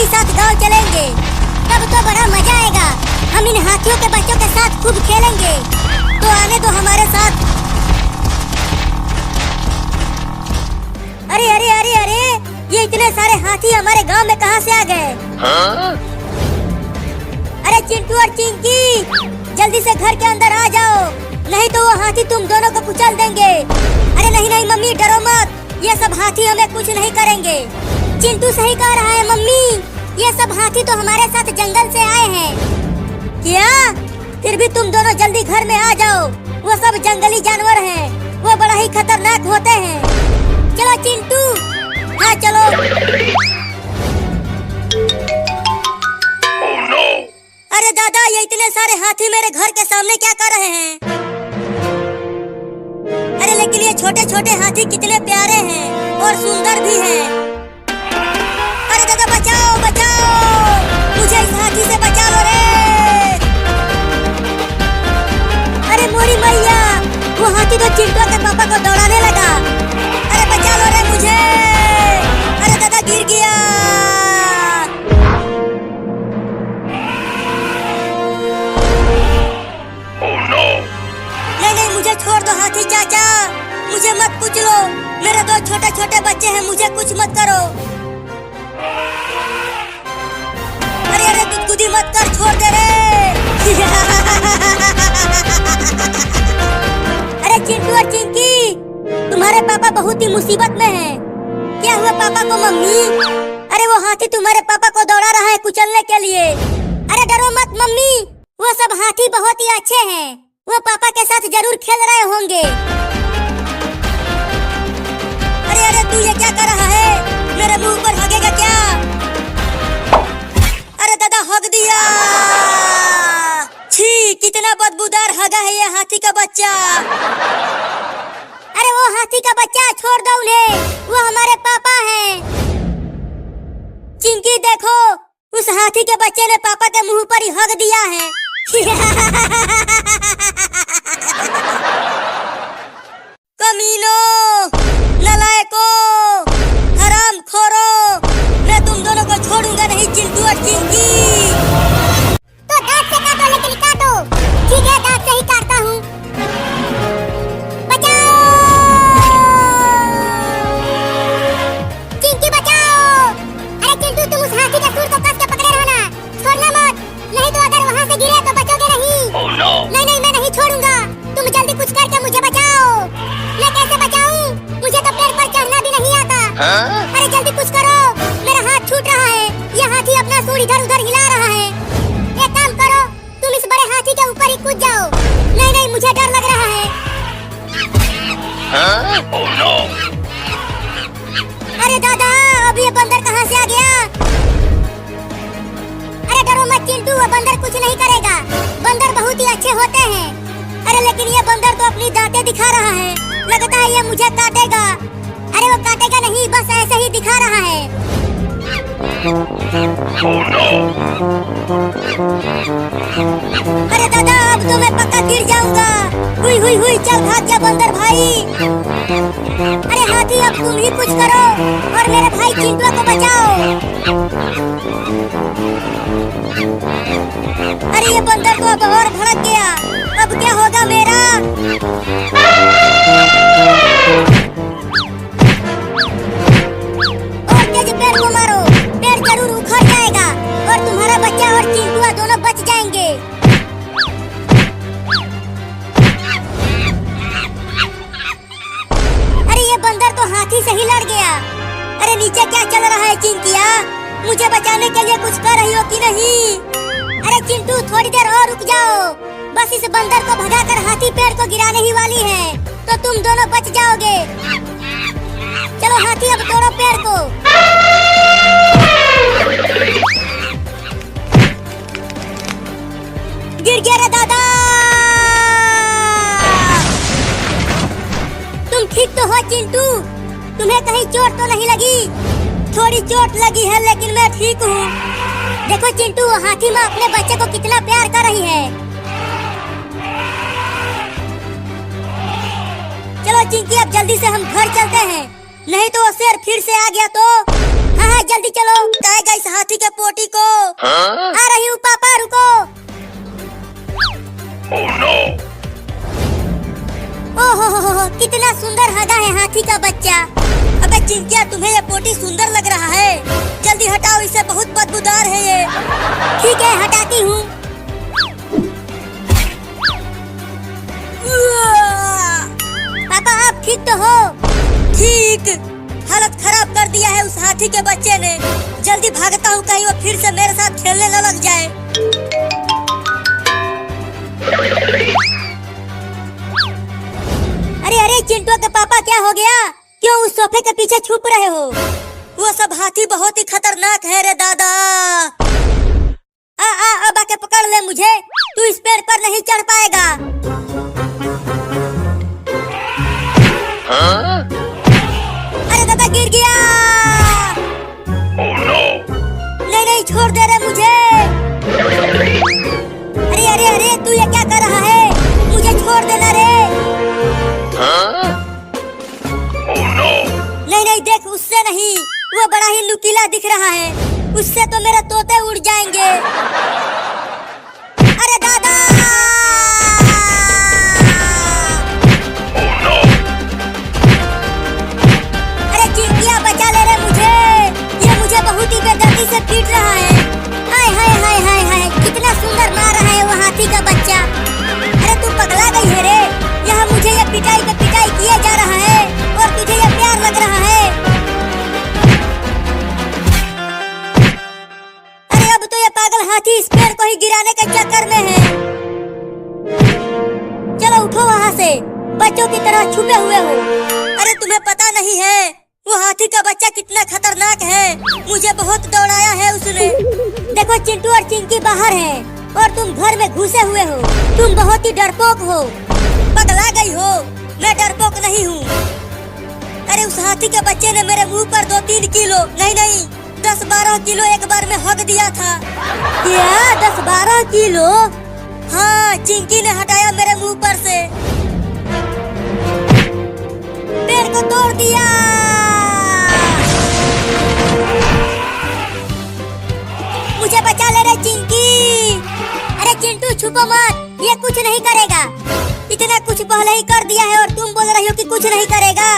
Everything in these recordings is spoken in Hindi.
साथ गांव चलेंगे, तब तो बड़ा मजा आएगा। हम इन हाथियों के बच्चों के साथ खूब खेलेंगे, तो आने दो हमारे साथ। अरे अरे अरे अरे, ये इतने सारे हाथी हमारे गांव में कहां से आ गए? अरे चिंटू और चिंकी, जल्दी से घर के अंदर आ जाओ, नहीं तो वो हाथी तुम दोनों को कुचल देंगे। अरे नहीं नहीं मम्मी, डरो मत, ये सब हाथी हमें कुछ नहीं करेंगे। चिंटू सही कह रहा है मम्मी, ये सब हाथी तो हमारे साथ जंगल से आए हैं। क्या? फिर भी तुम दोनों जल्दी घर में आ जाओ, वो सब जंगली जानवर हैं, वो बड़ा ही खतरनाक होते हैं। चलो चिंटू, हाँ चलो। Oh, no! अरे दादा, ये इतने सारे हाथी मेरे घर के सामने क्या कर रहे हैं? अरे लेकिन ये छोटे छोटे हाथी कितने प्यारे हैं और सुंदर भी हैं। अरे दादा बचाओ बचाओ, मुझे इस हाथी से बचा लो रे। अरे मोरी मैया, वो हाथी तो चिंटू के पापा को दौड़ाने लगा। अरे बचा लो रे मुझे। अरे दादा गिर गया। Oh, no! नहीं नहीं, मुझे छोड़ दो हाथी चाचा, मुझे मत कुचलो। मेरे दो छोटे छोटे बच्चे हैं, मुझे कुछ मत करो। अरे अरे गुदगुदी मत कर, छोड़ दे रे। अरे चिंटू और चिंकी, तुम्हारे पापा बहुत ही मुसीबत में हैं। क्या हुआ पापा को मम्मी? अरे वो हाथी तुम्हारे पापा को दौड़ा रहा है कुचलने के लिए। अरे डरो मत मम्मी, वो सब हाथी बहुत ही अच्छे हैं, वो पापा के साथ जरूर खेल रहे होंगे। अरे अरे तू ये क्या कर रहा है? मेरे मुंह पर हगेगा क्या? अरे दादा हग दिया। छी, कितना बदबूदार हगा है ये हाथी का बच्चा। अरे वो हाथी का बच्चा, छोड़ दो उन्हें, वो हमारे पापा हैं। चिंकी देखो, उस हाथी के बच्चे ने पापा के मुंह पर ही हग दिया है। कमीनों, नालायकों, हरामखोरों, मैं तुम दोनों को छोड़ूंगा नहीं चिंटू और चिंकी। तो दांत से काटो, लेकिन काटो। ठीक है, दांत से ही काटता हूँ। बचाओ चिंकी, बचाओ। अरे चिंटू, तुम उस हाथी के सूंड को कस के पकड़े रहो ना, छोड़ना मत, नहीं तो अगर वहाँ से गिरे तो बचोगे नहीं। Oh, no! नहीं नहीं, मैं नहीं छोड़ूंगा, तुम जल्दी कुछ करके मुझे बचाओ। मैं कैसे बचाऊं? मुझे तो पेड़ पर चढ़ना भी नहीं आता। अरे जल्दी कुछ करो, मेरा हाथ छूट रहा है, ये हाथी अपना सूंड इधर उधर हिला रहा है। एक काम करो, तुम इस बड़े हाथी के ऊपर ही कूद जाओ। नहीं नहीं, मुझे डर लग रहा है। Oh, no! अरे दादा, अब ये बंदर कहाँ से आ गया? अरे डरो मत चिंटू, वो बंदर कुछ नहीं करेगा, बंदर बहुत ही अच्छे होते हैं। अरे लेकिन ये बंदर तो अपनी दांतें दिखा रहा है, लगता है ये मुझे काटेगा। अरे वो काटेगा नहीं, बस ऐसे ही दिखा रहा है। Oh, no! अरे दादा, अब तो मैं पक्का गिर जाऊंगा। हुई हुई हुई, चल भाग जा बंदर भाई। अरे हाथी, अब तुम ही कुछ करो और मेरे भाई चिंटू को बचाओ। अरे ये बंदर तो अब और भड़क गया, अब क्या होगा मेरा? और तेज पेड़ को मारो, पेड़ जरूर उखड़ जाएगा और तुम्हारा बच्चा और चिंटू दोनों बच जाएंगे। अरे ये बंदर तो हाथी से ही लड़ गया। अरे नीचे क्या चल रहा है चिंकिया? मुझे बचाने के लिए कुछ कर रही हो कि नहीं? अरे चिंटू, थोड़ी देर और रुक जाओ, बस इस बंदर को भगाकर हाथी पेड़ को गिराने ही वाली है, तो तुम दोनों बच जाओगे। चलो हाथी, अब तोड़ो पेड़ को। गिर गया रे दादा। तुम ठीक तो हो चिंटू? तुम्हें कहीं चोट तो नहीं लगी? थोड़ी चोट लगी है, लेकिन मैं ठीक हूँ। देखो चिंटू, हाथी माँ अपने बच्चे को कितना प्यार कर रही है। चलो चिंकी, अब जल्दी से हम घर चलते हैं, नहीं तो वो शेर फिर से आ गया तो। हाँ हाँ जल्दी चलो। जाएगा इस हाथी के पोटी को। Huh? आ रही हूँ पापा, रुको। Oh no! ओहो कितना सुंदर हगा है हाथी का बच्चा। अबे चिंकिया, तुम्हें ये पोटी सुंदर लग रहा है? जल्दी हटाओ इसे, बहुत बदबूदार है ये। ठीक है, हटाती हूँ। पापा आप ठीक तो हो? ठीक। हालत खराब कर दिया है उस हाथी के बच्चे ने। जल्दी भागता हूँ, कहीं वो फिर से मेरे साथ खेलने न लग जाए। अरे अरे चिंटू के पापा, क्या हो गया? क्यों उस सोफे के पीछे छुप रहे हो? वो सब हाथी बहुत ही खतरनाक है रे दादा। अब आके पकड़ ले मुझे, तू इस पेड़ पर नहीं चढ़ पाएगा। Huh? अरे दादा गिर गया। Oh no! नहीं नहीं छोड़ दे रे मुझे। अरे अरे अरे तू ये क्या कर रहा है? मुझे छोड़ देना रे। Huh? Oh no! नहीं नहीं देख, उससे नहीं, वो बड़ा ही नुकीला दिख रहा है। उससे तो मेरे तोते उड़ जाएंगे। अरे दादा! Oh no! अरे चिंकिया बचा ले रे मुझे, ये मुझे बहुत ही बेदर्दी से पीट रहा है। हाय हाय हाय हाय हाय, कितना सुंदर मार रहा है वो हाथी का बच्चा। अरे तू पगला गई है रे? यहाँ मुझे ये पिटाई पे पिटाई किया जा रहा है और तुझे ये प्यार लग रहा है। अरे अब तो ये पागल हाथी इस पेड़ को ही गिराने के चक्कर में है। चलो उठो वहाँ से, बच्चों की तरह छुपे हुए हो। अरे तुम्हें पता नहीं है वो हाथी का बच्चा कितना खतरनाक है। मुझे बहुत दौड़ाया है उसने। देखो चिंटू और चिंकी बाहर हैं और तुम घर में घुसे हुए हो। तुम बहुत ही डरपोक हो। पगला गई हो? मैं डरपोक नहीं हूँ। अरे उस हाथी के बच्चे ने मेरे मुंह पर 2-3 किलो नहीं 10-12 किलो एक बार में हक दिया था। क्या 10-12 किलो? हाँ, चिंकी ने हटाया मेरे मुंह पर से। पेड़ को तोड़ दिया। मुझे बचा ले रे चिंकी। अरे चिंटू छुपो मत, ये कुछ नहीं करेगा। इतना कुछ पहले ही कर दिया है और तुम बोल रही हो कि कुछ नहीं करेगा।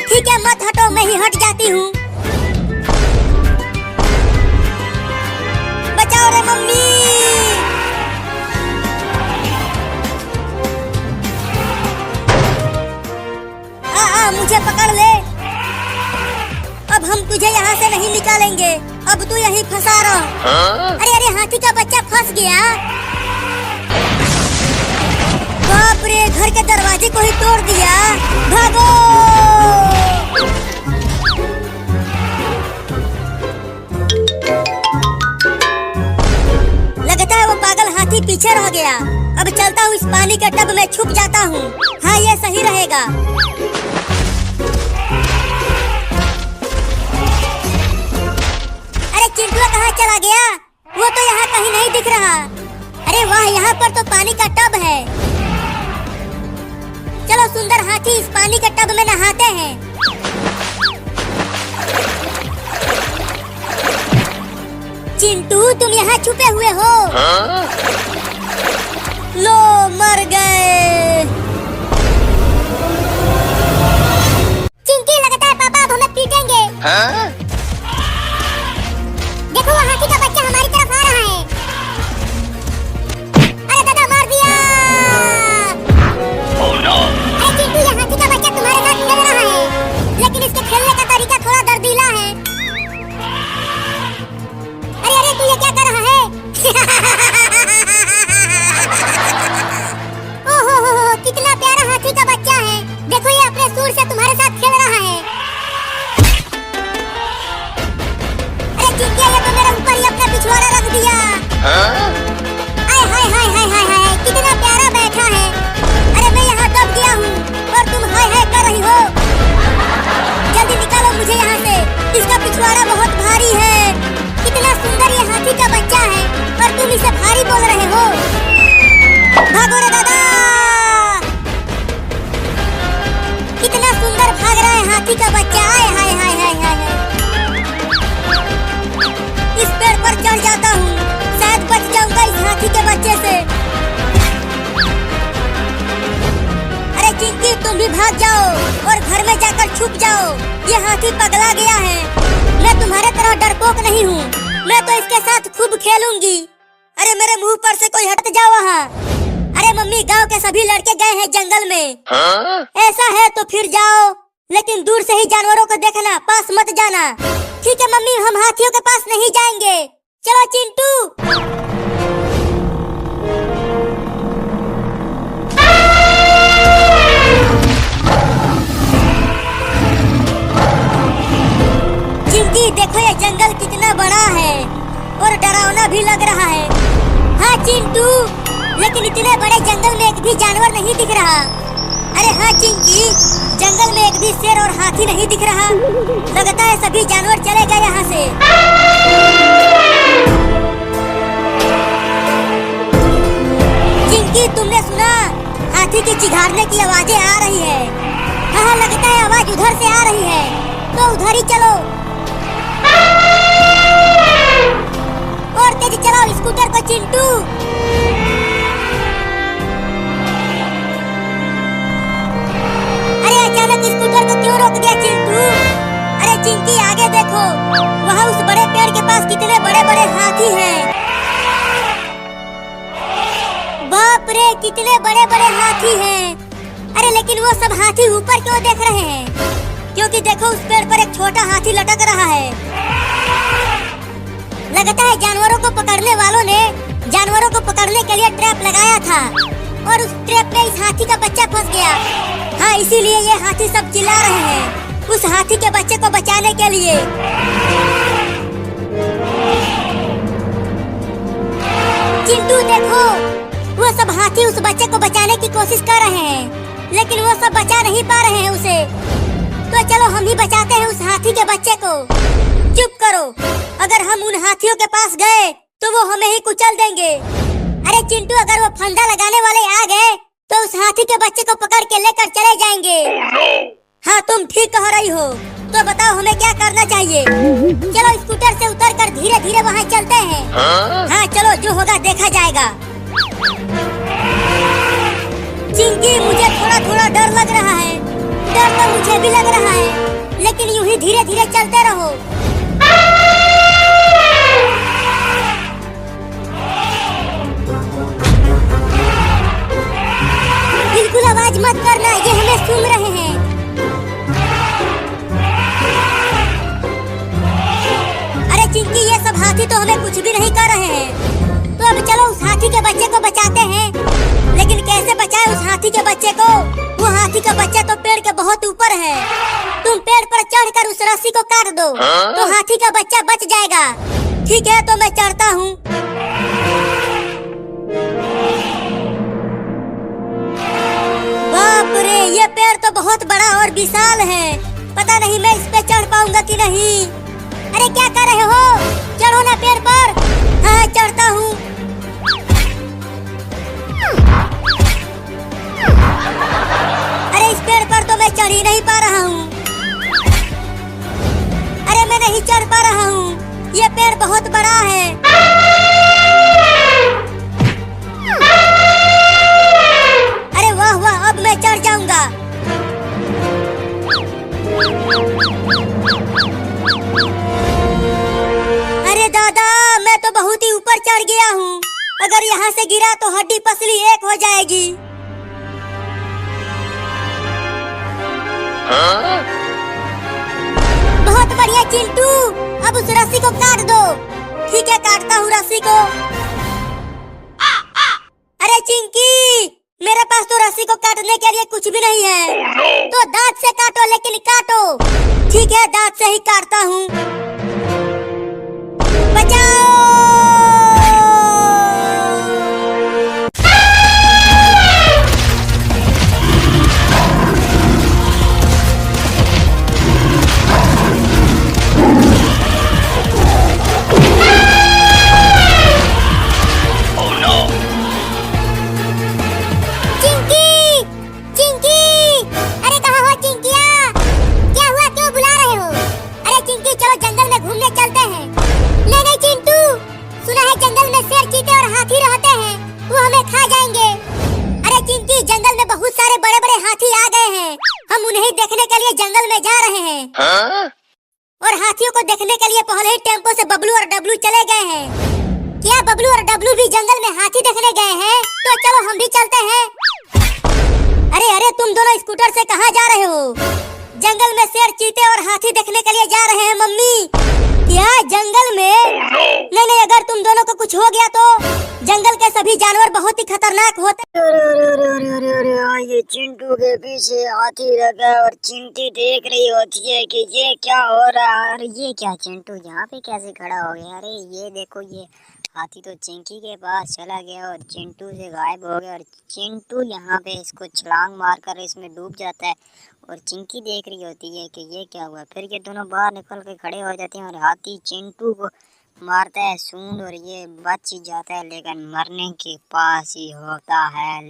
ठीक है मत हटो, मैं ही हट जाती हूँ। बचाओ रे मम्मी। मुझे पकड़ ले। अब हम तुझे यहाँ से नहीं निकालेंगे, अब तू यहीं फंसा रहा। Huh? अरे अरे हाथी का बच्चा फंस गया। बाप रे, घर के दरवाजे को ही तोड़ दिया। भागो। लगता है वो पागल हाथी पीछे रह गया। अब चलता हूँ इस पानी के टब में छुप जाता हूँ। हाँ ये सही रहेगा। अरे चिंटू कहाँ चला गया? वो तो यहाँ कहीं नहीं दिख रहा। अरे वाह, यहाँ पर तो पानी का टब है। चलो सुंदर हाथी, इस पानी के टब में नहाते हैं। चिंटू तुम यहाँ छुपे हुए हो? Huh? लो मर गए। चिंकी लगता है पापा अब हमें पीटेंगे। Huh? देखो वो हाथी का बच्चा हमारी तरफ आ रहा है। अरे दादा मार दिया। Oh no! अरे चिंटू, ये हाथी का बच्चा तुम्हारे साथ खेल रहा है, लेकिन इसके खेलने का तरीका थोड़ा दर्दीला है। अरे अरे तू ये क्या कर रहा है? सभी भाग जाओ और घर में जाकर छुप जाओ। ये हाथी पगला गया है। मैं तुम्हारे तरह डरपोक नहीं हूँ। मैं तो इसके साथ खूब खेलूंगी। अरे मेरे मुंह पर से कोई हट जाओ वहाँ। अरे मम्मी, गांव के सभी लड़के गए हैं जंगल में। ऐसा है तो फिर जाओ, लेकिन दूर से ही जानवरों को देखना, पास मत जाना। ठीक है मम्मी, हम हाथियों के पास नहीं जाएंगे। चलो चिंटू। चिंकी, देखो ये जंगल कितना बड़ा है और डरावना भी लग रहा है। हाँ चिंटू, लेकिन इतने बड़े जंगल में एक भी जानवर नहीं दिख रहा। अरे हाँ चिंकी, जंगल में एक भी शेर और हाथी नहीं दिख रहा। लगता है सभी जानवर चले गए यहाँ से। चिंकी, तुमने सुना? हाथी की चिघाड़ने की आवाजें आ रही है। हाँ, लगता है आवाज उधर से आ रही है, तो उधर ही चलो। और तेज चलाओ स्कूटर को चिंटू। अरे अचानक स्कूटर को क्यों रोक दिया चिंटू? अरे चिंकी, आगे देखो, वहाँ उस बड़े पेड़ के पास कितने बड़े बड़े हाथी हैं। बाप रे, कितने बड़े बड़े हाथी हैं। अरे लेकिन वो सब हाथी ऊपर क्यों देख रहे हैं? क्योंकि देखो उस पेड़ पर एक छोटा हाथी लटक रहा है। लगता है जानवरों को पकड़ने वालों ने जानवरों को पकड़ने के लिए ट्रैप लगाया था और उस ट्रैप में इस हाथी का बच्चा फंस गया। हाँ, इसीलिए ये हाथी सब चिल्ला रहे हैं उस हाथी के बच्चे को बचाने के लिए। चिंटू देखो, वो सब हाथी उस बच्चे को बचाने की कोशिश कर रहे हैं, लेकिन वो सब बचा नहीं पा रहे हैं उसे। तो चलो हम ही बचाते हैं उस हाथी के बच्चे को। चुप करो, अगर हम उन हाथियों के पास गए तो वो हमें ही कुचल देंगे। अरे चिंटू, अगर वो फंदा लगाने वाले आ गए तो उस हाथी के बच्चे को पकड़ के लेकर चले जाएंगे। हाँ, तुम ठीक कह रही हो। तो बताओ हमें क्या करना चाहिए? चलो स्कूटर से उतरकर धीरे धीरे वहाँ चलते हैं। हाँ चलो, जो होगा देखा जाएगा। चिंकी, मुझे थोड़ा थोड़ा डर लग रहा है। डर तो मुझे भी लग रहा है, लेकिन यूं ही धीरे धीरे चलते रहो। बिल्कुल आवाज मत करना, ये हमें सुन रहे हैं। अरे चिंकी, ये सब हाथी तो हमें कुछ भी नहीं कर रहे हैं। तो अब चलो उस हाथी के बच्चे को बचाते हैं। लेकिन कैसे बचाए उस हाथी के बच्चे को? वो हाथी का बच्चा तो पेड़ के बहुत ऊपर है। तुम पेड़ पर चढ़कर उस रस्सी को काट दो तो हाथी का बच्चा बच जाएगा। ठीक है, तो मैं चढ़ता हूँ। बाप रे, ये पेड़ तो बहुत बड़ा और विशाल है। पता नहीं मैं इस पे चढ़ पाऊंगा कि नहीं। अरे क्या कर रहे हो? चढ़ो ना पेड़ पर। हाँ, चढ़ता हूँ। अरे इस पेड़ पर तो मैं चढ़ ही नहीं पा रहा हूँ। अरे मैं नहीं चढ़ पा रहा हूँ, ये पेड़ बहुत बड़ा है। अरे वाह वाह, अब मैं चढ़ जाऊंगा। अरे दादा, मैं तो बहुत ही ऊपर चढ़ गया हूँ। अगर यहाँ से गिरा तो हड्डी पसली एक हो जाएगी। बहुत बढ़िया चिंटू, अब उस रस्सी को काट दो। ठीक है, काटता हूँ रस्सी को। अरे चिंकी, मेरे पास तो रस्सी को काटने के लिए कुछ भी नहीं है। तो दांत से काटो, लेकिन काटो। ठीक है, दांत से ही काटता हूँ। बचाओ! चलो जंगल में घूमने चलते बड़े बड़े हाथी आ गए हैं। हम उन्हें देखने के लिए जंगल में जा रहे हैं। Huh? और हाथियों को देखने के लिए पहले ही टेम्पो से बबलू और डब्लू चले गए हैं। क्या बबलू और डब्लू भी जंगल में हाथी देखने गए हैं? तो चलो हम भी चलते हैं। अरे अरे तुम दोनों स्कूटर से कहाँ जा रहे हो? जंगल में शेर, चीते और हाथी देखने के लिए जा रहे हैं मम्मी। क्या जंगल में? Oh no! नहीं नहीं, अगर तुम दोनों को कुछ हो गया तो जंगल के सभी जानवर बहुत ही खतरनाक होते। अरे ये चिंटू के पीछे हाथी लगा और चिंटी देख रही होती है कि ये क्या हो रहा है। अरे ये क्या, चिंटू यहाँ पे कैसे खड़ा हो गया? अरे ये देखो, ये हाथी तो चिंकी के पास चला गया और चिंटू से गायब हो गया। और चिंटू यहाँ पे इसको छलांग मारकर इसमें डूब जाता है और चिंकी देख रही होती है कि ये क्या हुआ। फिर ये दोनों बाहर निकल के खड़े हो जाते हैं और हाथी चिंटू को मारता है सूंड और ये बच ही जाता है, लेकिन मरने के पास ही होता है।